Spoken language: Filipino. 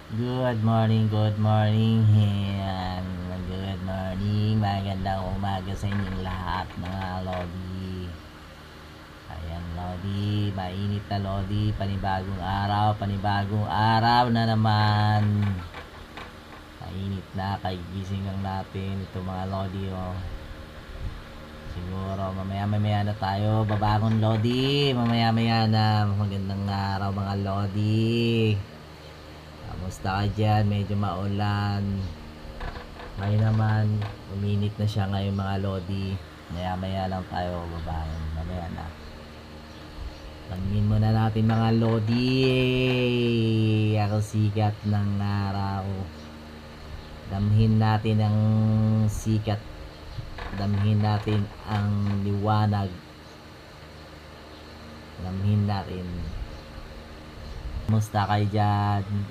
Good morning, good morning. Yan. Good morning. Magandang umaga sa inyong lahat, mga Lodi. Ayan, Lodi. Mainit na, Lodi. Panibagong araw na naman. Mainit na. Kagising lang natin. Ito, mga Lodi, oh. Siguro, mamaya na tayo. Babangon, Lodi. Mamaya na. Magandang araw, mga Lodi. Kamusta ka dyan? Medyo maulan. Ngayon naman, uminit na siya ngayon, mga Lodi. Maya lang tayo babangon. Mamaya na. Pagmin muna natin, mga Lodi. Ako sikat ng araw. Damhin natin ang sikat. Damhin natin ang liwanag. Damhin natin. Kamusta kayo dyan?